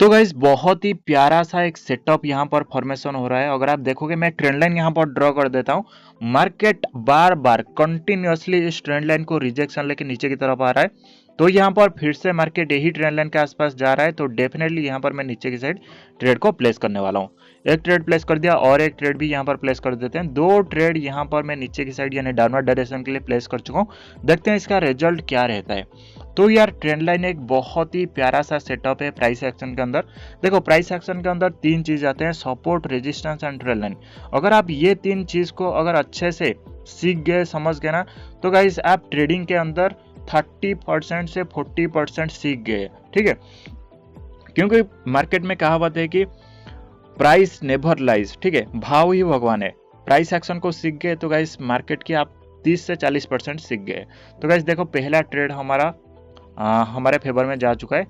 तो गाइस बहुत ही प्यारा सा एक सेटअप यहाँ पर फॉर्मेशन हो रहा है। अगर आप देखोगे मैं ट्रेंड लाइन यहाँ पर ड्रॉ कर देता हूँ। मार्केट बार बार कंटिन्यूअसली इस ट्रेंड लाइन को रिजेक्शन लेके नीचे की तरफ आ रहा है। तो यहाँ पर फिर से मार्केट यही ट्रेंड लाइन के आसपास जा रहा है, तो डेफिनेटली यहाँ पर मैं नीचे की साइड ट्रेड को प्लेस करने वाला हूँ। एक ट्रेड प्लेस कर दिया और एक ट्रेड भी यहाँ पर प्लेस कर देते हैं। दो ट्रेड यहाँ पर मैं नीचे की साइड यानी डाउनवर्ड डायरेक्शन के लिए प्लेस कर चुका हूँ। देखते हैं इसका रिजल्ट क्या रहता है। तो यार ट्रेंड लाइन एक बहुत ही प्यारा सा सेटअप है प्राइस एक्शन के अंदर। देखो प्राइस एक्शन के अंदर तीन चीज आते हैं, support, resistance and trend line. अगर आप ये तीन चीज को अगर अच्छे से सीख गए, समझ गए ना, तो गाइस आप ट्रेडिंग के अंदर 30% से 40% सीख गए। ठीक है, क्योंकि मार्केट में कहावत है कि प्राइस नेवर लाइज। ठीक है, भाव ही भगवान है। प्राइस एक्शन को सीख गए तो गाइस मार्केट की आप 30 से 40% सीख गए। तो गाइस देखो पहला ट्रेड हमारा हमारे फेवर में जा चुका है।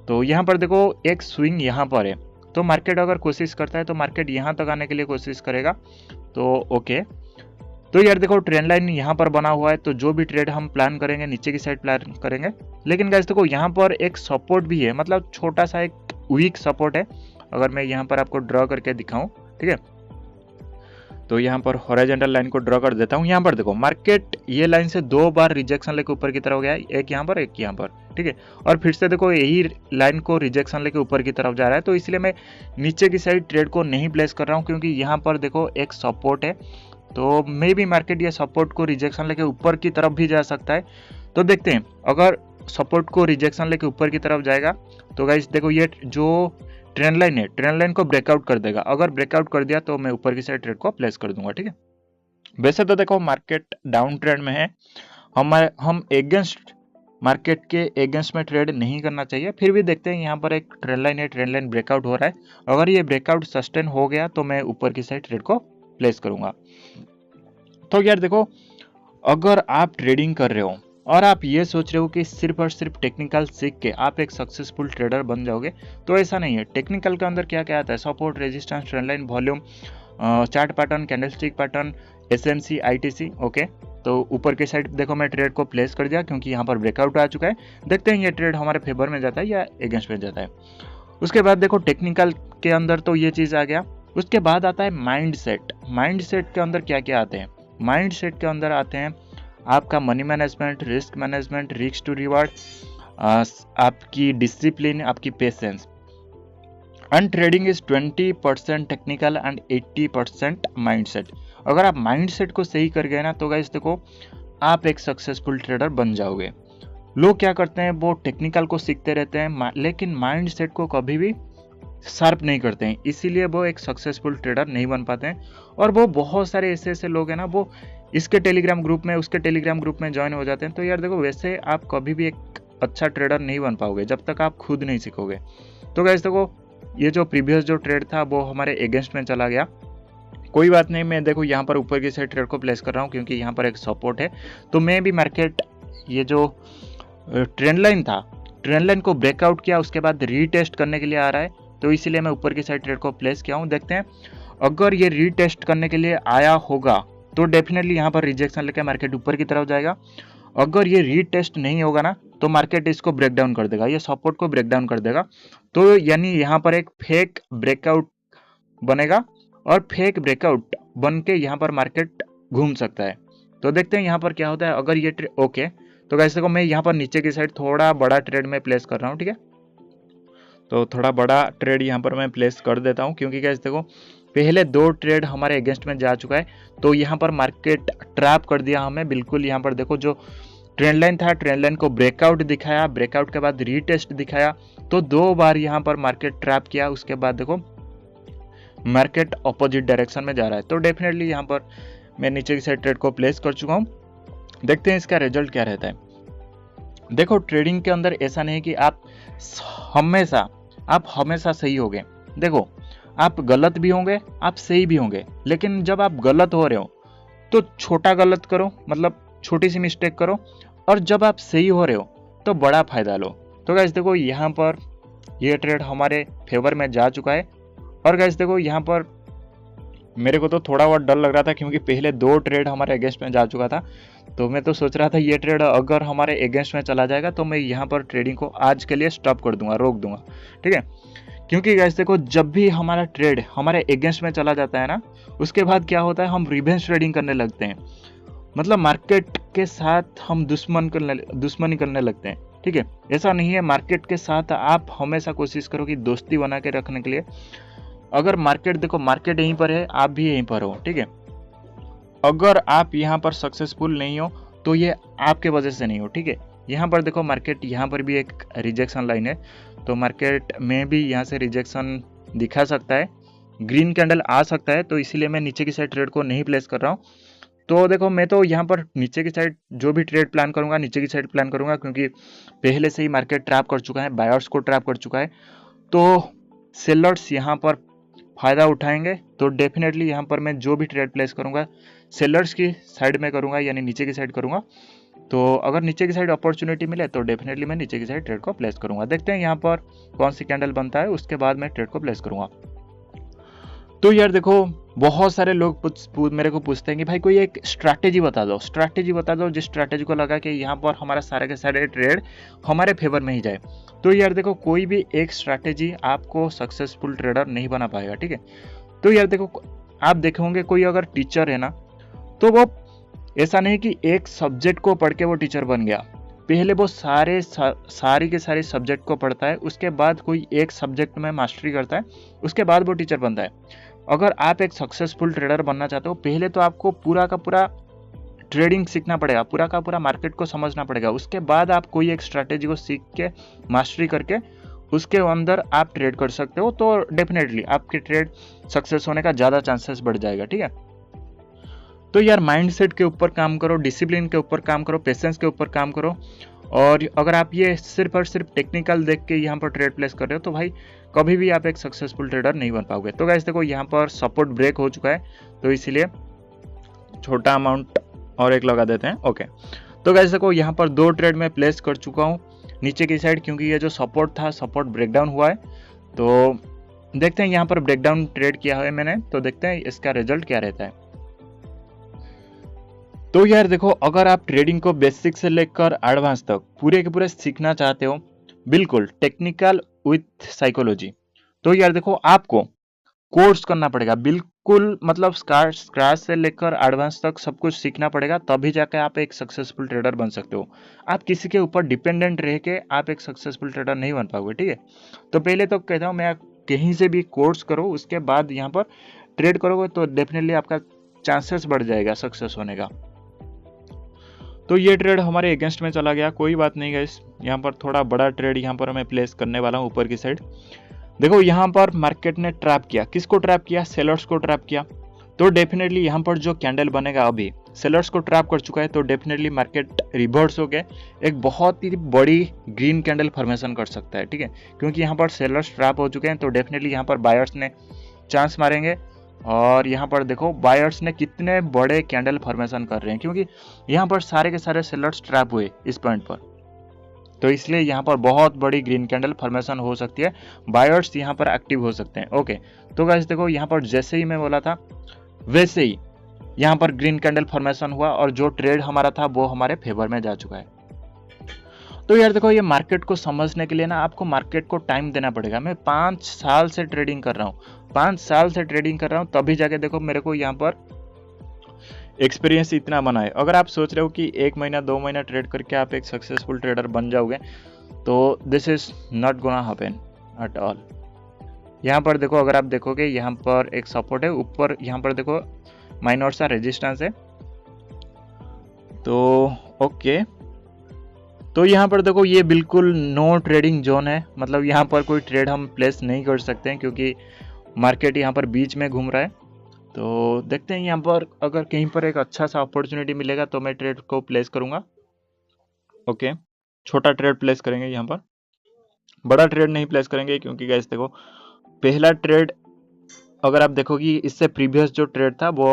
तो यहाँ पर देखो एक स्विंग यहाँ पर है, तो मार्केट अगर कोशिश करता है तो मार्केट यहाँ तक आने के लिए कोशिश करेगा। तो ओके, तो यार देखो ट्रेंड लाइन यहाँ पर बना हुआ है, तो जो भी ट्रेड हम प्लान करेंगे नीचे की साइड प्लान करेंगे। लेकिन गाइस देखो यहाँ पर एक सपोर्ट भी है, मतलब छोटा सा एक वीक सपोर्ट है। अगर मैं यहाँ पर आपको ड्रॉ करके दिखाऊं, ठीक है, तो यहाँ पर हॉरिजॉन्टल लाइन को ड्रॉ कर देता हूँ। यहाँ पर देखो मार्केट ये लाइन से दो बार रिजेक्शन लेके ऊपर की तरफ गया है, एक यहाँ पर एक यहाँ पर। ठीक है, और फिर से देखो यही लाइन को रिजेक्शन लेके ऊपर की तरफ जा रहा है। तो इसलिए मैं नीचे की साइड ट्रेड को नहीं प्लेस कर रहा हूँ, क्योंकि यहाँ पर देखो एक सपोर्ट है। तो मे भी मार्केट ये सपोर्ट को रिजेक्शन लेके ऊपर की तरफ भी जा सकता है। तो देखते हैं, अगर सपोर्ट को रिजेक्शन लेके ऊपर की तरफ जाएगा तो गाइस देखो ये जो ट्रेंड लाइन है, ट्रेंड लाइन को ब्रेकआउट कर देगा। अगर ब्रेकआउट कर दिया तो मैं ऊपर की साइड ट्रेड को प्लेस कर दूंगा। ठीक है, वैसे तो देखो मार्केट डाउन ट्रेंड में है, हम एगेंस्ट मार्केट के एगेंस्ट में ट्रेड नहीं करना चाहिए। फिर भी देखते हैं, यहाँ पर एक ट्रेंड लाइन है, ट्रेंड लाइन ब्रेकआउट हो रहा है। अगर ये ब्रेकआउट सस्टेन हो गया तो मैं ऊपर की साइड ट्रेड को प्लेस करूंगा। तो यार देखो, अगर आप ट्रेडिंग कर रहे हो और आप ये सोच रहे हो कि सिर्फ और सिर्फ टेक्निकल सीख के आप एक सक्सेसफुल ट्रेडर बन जाओगे, तो ऐसा नहीं है। टेक्निकल के अंदर क्या क्या आता है, support, resistance, trend line, volume, chart pattern, candlestick pattern, SMC, ITC. Okay, तो ऊपर की साइड देखो मैं ट्रेड को प्लेस कर दिया, क्योंकि यहाँ पर ब्रेकआउट आ चुका है। देखते हैं ये ट्रेड हमारे फेवर में जाता है या अगेंस्ट में जाता है। उसके बाद देखो टेक्निकल के अंदर तो ये चीज़ आ गया। उसके बाद आता है माइंड सेट। माइंड सेट के अंदर क्या क्या आते हैं, माइंड सेट के अंदर आते हैं आपका money management, risk management, risk to reward, आपकी डिसिप्लिन, आपकी patience. And trading is 20% technical and 80% mindset. अगर आप माइंडसेट को सही कर गए ना, तो गाइस देखो आप एक सक्सेसफुल ट्रेडर बन जाओगे। लोग क्या करते हैं, वो टेक्निकल को सीखते रहते हैं लेकिन माइंडसेट को कभी भी शार्प नहीं करते हैं, इसीलिए वो एक सक्सेसफुल ट्रेडर नहीं बन पाते हैं। और वो बहुत सारे ऐसे ऐसे लोग हैं ना, वो इसके टेलीग्राम ग्रुप में उसके टेलीग्राम ग्रुप में ज्वाइन हो जाते हैं। तो यार देखो वैसे आप कभी भी एक अच्छा ट्रेडर नहीं बन पाओगे जब तक आप खुद नहीं सीखोगे। तो गाइस देखो ये जो प्रीवियस जो ट्रेड था वो हमारे अगेंस्ट में चला गया, कोई बात नहीं। मैं देखो यहाँ पर ऊपर की साइड ट्रेड को प्लेस कर रहा हूँ, क्योंकि यहाँ पर एक सपोर्ट है। तो मैं भी मार्केट ये जो ट्रेंड लाइन था, ट्रेंड लाइन को ब्रेकआउट किया, उसके बाद रीटेस्ट करने के लिए आ रहा है, तो इसीलिए मैं ऊपर की साइड ट्रेड को प्लेस किया हूँ। देखते हैं अगर ये रीटेस्ट करने के लिए आया होगा तो डेफिनेटली यहाँ पर रिजेक्शन लेकर मार्केट ऊपर की तरफ जाएगा। अगर ये रीटेस्ट नहीं होगा ना, तो मार्केट इसको ब्रेक डाउन कर देगा, ये सपोर्ट को ब्रेक डाउन कर देगा। तो यानी यहाँ पर एक फेक ब्रेकआउट बनेगा और फेक ब्रेकआउट बन के यहाँ पर मार्केट घूम सकता है। तो देखते हैं यहाँ पर क्या होता है। अगर ये ओके, तो गाइस देखो मैं यहाँ पर नीचे की साइड थोड़ा बड़ा ट्रेड में प्लेस कर रहा हूँ। ठीक है, तो थोड़ा बड़ा ट्रेड यहाँ पर मैं प्लेस कर देता हूँ, क्योंकि गाइस देखो पहले दो ट्रेड हमारे अगेंस्ट में जा चुका है। तो यहाँ पर मार्केट ट्रैप कर दिया हमें बिल्कुल। यहाँ पर देखो जो ट्रेंड लाइन था, ट्रेंड लाइन को ब्रेकआउट दिखाया, ब्रेकआउट के बाद रीटेस्ट दिखाया, तो दो बार यहाँ पर मार्केट ट्रैप किया। उसके बाद देखो मार्केट अपोजिट डायरेक्शन में जा रहा है। तो डेफिनेटली यहाँ पर मैं नीचे की साइड ट्रेड को प्लेस कर चुका हूँ। देखते हैं इसका रिजल्ट क्या रहता है। देखो ट्रेडिंग के अंदर ऐसा नहीं कि आप हमेशा सही होगे। देखो आप गलत भी होंगे, आप सही भी होंगे, लेकिन जब आप गलत हो रहे हो तो छोटा गलत करो, मतलब छोटी सी मिस्टेक करो, और जब आप सही हो रहे हो तो बड़ा फायदा लो। तो गाइस देखो यहाँ पर ये ट्रेड हमारे फेवर में जा चुका है। और गाइस देखो यहाँ पर मेरे को तो थोड़ा बहुत डर लग रहा था, क्योंकि पहले दो ट्रेड हमारे अगेंस्ट में जा चुका था। तो मैं तो सोच रहा था ये ट्रेड अगर हमारे अगेंस्ट में चला जाएगा तो मैं यहाँ पर ट्रेडिंग को आज के लिए स्टॉप कर दूंगा, रोक दूंगा। ठीक है, क्योंकि गाइस देखो जब भी हमारा ट्रेड हमारे अगेंस्ट में चला जाता है ना, उसके बाद क्या होता है, हम रिवेंज ट्रेडिंग करने लगते हैं। मतलब मार्केट के साथ हम दुश्मनी करने लगते हैं। ठीक है, ऐसा नहीं है। मार्केट के साथ आप हमेशा कोशिश करो कि दोस्ती बना के रखने के लिए। अगर मार्केट देखो, मार्केट यहीं पर है, आप भी यहीं पर हो। ठीक है, अगर आप यहाँ पर सक्सेसफुल नहीं हो तो ये आपके वजह से नहीं हो। ठीक है, यहाँ पर देखो मार्केट, यहाँ पर भी एक रिजेक्शन लाइन है, तो मार्केट में भी यहाँ से रिजेक्शन दिखा सकता है, ग्रीन कैंडल आ सकता है, तो इसीलिए मैं नीचे की साइड ट्रेड को नहीं प्लेस कर रहा हूँ। तो देखो मैं तो यहाँ पर नीचे की साइड जो भी ट्रेड प्लान करूंगा, नीचे की साइड प्लान करूंगा, क्योंकि पहले से ही मार्केट ट्रैप कर चुका है, बायर्स को ट्रैप कर चुका है। तो सेलर्स यहाँ पर फायदा उठाएंगे, तो डेफिनेटली यहाँ पर मैं जो भी ट्रेड प्लेस करूंगा सेलर्स की साइड में करूंगा, यानी नीचे की साइड करूंगा। तो अगर नीचे की साइड अपॉर्चुनिटी मिले तो डेफिनेटली मैं नीचे की साइड ट्रेड को प्लेस करूंगा। देखते हैं यहाँ पर कौन सी कैंडल बनता है, उसके बाद मैं ट्रेड को प्लेस करूंगा। तो यार देखो बहुत सारे लोग मेरे को पूछते हैं कि भाई कोई एक स्ट्रैटेजी बता दो, स्ट्रैटेजी बता दो जिस स्ट्रैटेजी को लगा कि यहाँ पर हमारा सारे के सारे ट्रेड हमारे फेवर में ही जाए। तो यार देखो कोई भी एक स्ट्रैटेजी आपको सक्सेसफुल ट्रेडर नहीं बना पाएगा। ठीक है, तो यार देखो आप देखोगे कोई अगर टीचर है ना, तो वो ऐसा नहीं कि एक सब्जेक्ट को पढ़ के वो टीचर बन गया। पहले वो सारी के सारे सब्जेक्ट को पढ़ता है, उसके बाद कोई एक सब्जेक्ट में मास्टरी करता है, उसके बाद वो टीचर बनता है। अगर आप एक सक्सेसफुल ट्रेडर बनना चाहते हो, पहले तो आपको पूरा का पूरा ट्रेडिंग सीखना पड़ेगा, पूरा का पूरा मार्केट को समझना पड़ेगा। उसके बाद आप कोई एक स्ट्रैटेजी को सीख के मास्टरी करके उसके अंदर आप ट्रेड कर सकते हो, तो डेफिनेटली आपके ट्रेड सक्सेस होने का ज़्यादा चांसेस बढ़ जाएगा। ठीक है, तो यार माइंडसेट के ऊपर काम करो, डिसिप्लिन के ऊपर काम करो, पेशेंस के ऊपर काम करो। और अगर आप ये सिर्फ और सिर्फ टेक्निकल देख के यहाँ पर ट्रेड प्लेस कर रहे हो तो भाई कभी भी आप एक सक्सेसफुल ट्रेडर नहीं बन पाओगे। तो गाइस देखो यहाँ पर सपोर्ट ब्रेक हो चुका है, तो इसीलिए छोटा अमाउंट और एक लगा देते हैं। ओके, तो गाइस देखो यहाँ पर 2 ट्रेड में प्लेस कर चुका हूँ नीचे की साइड, क्योंकि ये जो सपोर्ट था, सपोर्ट ब्रेकडाउन हुआ है। तो देखते हैं यहाँ पर ब्रेकडाउन ट्रेड किया है मैंने, तो देखते हैं इसका रिजल्ट क्या रहता है। तो यार देखो अगर आप ट्रेडिंग को बेसिक से लेकर एडवांस तक पूरे के पूरे सीखना चाहते हो, बिल्कुल टेक्निकल विथ साइकोलॉजी, तो यार देखो आपको कोर्स करना पड़ेगा, बिल्कुल मतलब स्क्रैच से लेकर एडवांस तक सब कुछ सीखना पड़ेगा, तभी जाके आप एक सक्सेसफुल ट्रेडर बन सकते हो। आप किसी के ऊपर डिपेंडेंट रह के आप एक सक्सेसफुल ट्रेडर नहीं बन पाओगे। ठीक है, तो पहले तो कहता हूँ मैं कहीं से भी कोर्स करो, उसके बाद यहाँ पर ट्रेड करोगे तो डेफिनेटली आपका चांसेस बढ़ जाएगा सक्सेस होने का। तो ये ट्रेड हमारे अगेंस्ट में चला गया, कोई बात नहीं गाइस। यहाँ पर थोड़ा बड़ा ट्रेड यहाँ पर मैं प्लेस करने वाला हूँ ऊपर की साइड। देखो यहाँ पर मार्केट ने ट्रैप किया, किसको ट्रैप किया, सेलर्स को ट्रैप किया। तो डेफिनेटली यहाँ पर जो कैंडल बनेगा अभी सेलर्स को ट्रैप कर चुका है, तो डेफिनेटली मार्केट रिवर्स हो गया, एक बहुत ही बड़ी ग्रीन कैंडल फॉर्मेशन कर सकता है। ठीक है, क्योंकि यहाँ पर सेलर्स ट्रैप हो चुके हैं, तो डेफिनेटली यहाँ पर बायर्स ने चांस मारेंगे। और यहाँ पर देखो बायर्स ने कितने बड़े कैंडल फॉर्मेशन कर रहे हैं, क्योंकि यहाँ पर सारे के सारे सेलर्स ट्रैप हुए इस पॉइंट पर, तो इसलिए यहाँ पर बहुत बड़ी ग्रीन कैंडल फॉर्मेशन हो सकती है, बायर्स यहाँ पर एक्टिव हो सकते हैं। ओके, तो गाइस देखो यहाँ पर जैसे ही मैं बोला था वैसे ही यहाँ पर ग्रीन कैंडल फॉर्मेशन हुआ, और जो ट्रेड हमारा था वो हमारे फेवर में जा चुका है। तो यार देखो ये मार्केट को समझने के लिए ना आपको मार्केट को टाइम देना पड़ेगा। मैं 5 साल से ट्रेडिंग कर रहा हूँ, 5 साल से ट्रेडिंग कर रहा हूँ, तभी जाके देखो मेरे को यहाँ पर एक्सपीरियंस इतना बना है। अगर आप सोच रहे हो कि 1 महीना 2 महीना ट्रेड करके आप एक सक्सेसफुल ट्रेडर बन जाओगे, तो this is not gonna happen at all. यहाँ पर देखो अगर आप देखोगे यहाँ पर एक सपोर्ट है ऊपर, यहाँ पर देखो माइनर सा रेजिस्टेंस है। तो ओके, तो यहाँ पर देखो ये बिल्कुल नो ट्रेडिंग जोन है, मतलब यहाँ पर कोई ट्रेड हम प्लेस नहीं कर सकते हैं, क्योंकि मार्केट यहाँ पर बीच में घूम रहा है। तो देखते हैं यहाँ पर अगर कहीं पर एक अच्छा सा अपॉर्चुनिटी मिलेगा तो मैं ट्रेड को प्लेस करूँगा। ओके, छोटा ट्रेड प्लेस करेंगे, यहाँ पर बड़ा ट्रेड नहीं प्लेस करेंगे, क्योंकि गाइस देखो पहला ट्रेड अगर आप देखोगे इससे प्रीवियस जो ट्रेड था वो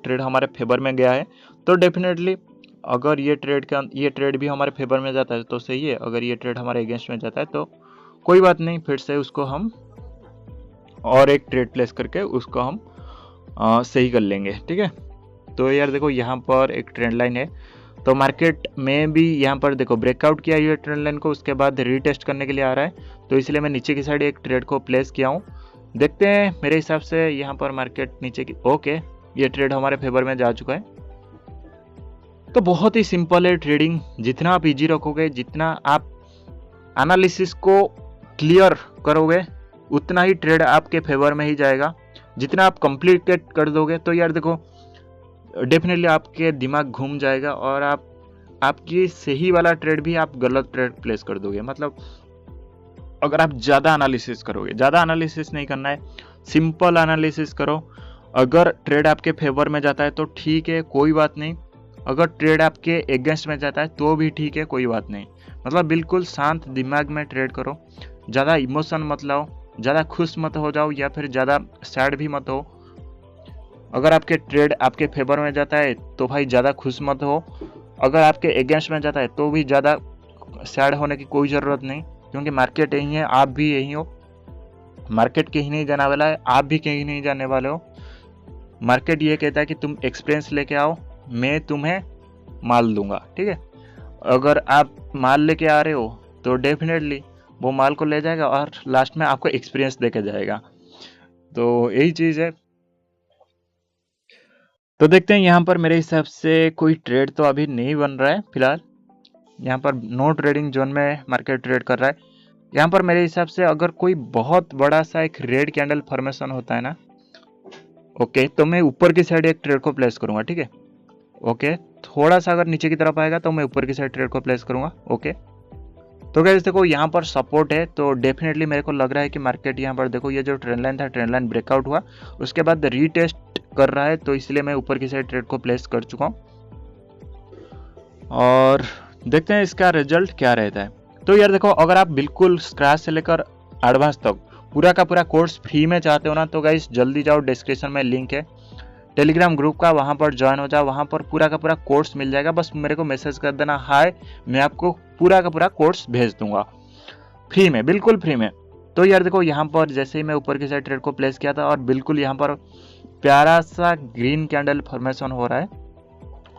ट्रेड हमारे फेवर में गया है, तो डेफिनेटली अगर ये ट्रेड भी हमारे फेवर में जाता है तो सही है, अगर ये ट्रेड हमारे अगेंस्ट में जाता है तो कोई बात नहीं, फिर से उसको हम और एक ट्रेड प्लेस करके उसको हम सही कर लेंगे। ठीक है, तो यार देखो यहाँ पर एक ट्रेंड लाइन है, तो मार्केट में भी यहाँ पर देखो ब्रेकआउट किया ये ट्रेंड लाइन को, उसके बाद रीटेस्ट करने के लिए आ रहा है, तो इसलिए मैं नीचे की साइड एक ट्रेड को प्लेस किया हूँ। देखते हैं मेरे हिसाब से यहाँ पर मार्केट नीचे की, ओके ये ट्रेड हमारे फेवर में जा चुका है। तो बहुत ही सिंपल है ट्रेडिंग, जितना आप इजी रखोगे, जितना आप एनालिसिस को क्लियर करोगे, उतना ही ट्रेड आपके फेवर में ही जाएगा। जितना आप कॉम्प्लिकेट कर दोगे तो यार देखो डेफिनेटली आपके दिमाग घूम जाएगा और आपकी सही वाला ट्रेड भी आप गलत ट्रेड प्लेस कर दोगे। मतलब अगर आप ज़्यादा एनालिसिस करोगे, ज़्यादा एनालिसिस नहीं करना है, सिंपल एनालिसिस करो। अगर ट्रेड आपके फेवर में जाता है तो ठीक है, कोई बात नहीं। अगर ट्रेड आपके अगेंस्ट में जाता है तो भी ठीक है, कोई बात नहीं। मतलब बिल्कुल शांत दिमाग में ट्रेड करो, ज़्यादा इमोशन मत लाओ, ज़्यादा खुश मत हो जाओ या फिर ज़्यादा सैड भी मत हो। अगर आपके ट्रेड आपके फेवर में जाता है तो भाई ज़्यादा खुश मत हो, अगर आपके अगेंस्ट में जाता है तो भी ज़्यादा सैड होने की कोई ज़रूरत नहीं, क्योंकि मार्केट यही है, आप भी यही हो। मार्केट कहीं नहीं जाने वाला है, आप भी कहीं नहीं जाने वाले हो। मार्केट ये कहता है कि तुम एक्सपीरियंस लेके आओ, मैं तुम्हें माल दूंगा, ठीक है। अगर आप माल लेके आ रहे हो तो डेफिनेटली वो माल को ले जाएगा और लास्ट में आपको एक्सपीरियंस देके जाएगा। तो यही चीज़ है। तो देखते हैं यहाँ पर मेरे हिसाब से कोई ट्रेड तो अभी नहीं बन रहा है फिलहाल। यहाँ पर नो ट्रेडिंग जोन में मार्केट ट्रेड कर रहा है। यहाँ पर मेरे हिसाब से अगर कोई बहुत बड़ा सा एक रेड कैंडल फॉर्मेशन होता है ना, ओके, तो मैं ऊपर की साइड एक ट्रेड को प्लेस करूंगा, ठीक है। ओके, थोड़ा सा अगर नीचे की तरफ आएगा तो मैं ऊपर की साइड ट्रेड को प्लेस करूंगा, ओके। तो गाइस देखो यहाँ पर सपोर्ट है, तो डेफिनेटली मेरे को लग रहा है कि मार्केट यहाँ पर देखो ये जो ट्रेंड लाइन था, ट्रेंड लाइन ब्रेकआउट हुआ, उसके बाद रीटेस्ट कर रहा है, तो इसलिए मैं ऊपर की साइड ट्रेड को प्लेस कर चुका हूँ और देखते हैं इसका रिजल्ट क्या रहता है। तो यार देखो अगर आप बिल्कुल स्क्रैच से लेकर एडवांस तक पूरा का पूरा कोर्स फ्री में चाहते हो ना, तो गाइस जल्दी जाओ, डिस्क्रिप्शन में लिंक है टेलीग्राम ग्रुप का, वहाँ पर ज्वाइन हो जाओ, वहाँ पर पूरा का पूरा कोर्स मिल जाएगा। बस मेरे को मैसेज कर देना हाय, मैं आपको पूरा का पूरा कोर्स भेज दूंगा फ्री में, बिल्कुल फ्री में। तो यार देखो यहाँ पर जैसे ही मैं ऊपर की साइड ट्रेड को प्लेस किया था और बिल्कुल यहाँ पर प्यारा सा ग्रीन कैंडल फॉर्मेशन हो रहा है।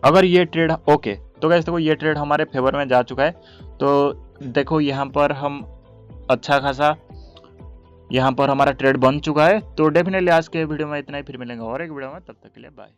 अगर ये ट्रेड ओके, तो गाइस देखो ये ट्रेड हमारे फेवर में जा चुका है। तो देखो यहाँ पर हम अच्छा खासा यहाँ पर हमारा ट्रेड बन चुका है। तो डेफिनेटली आज के वीडियो में इतना ही, फिर मिलेंगे और एक वीडियो में, तब तक के लिए बाय।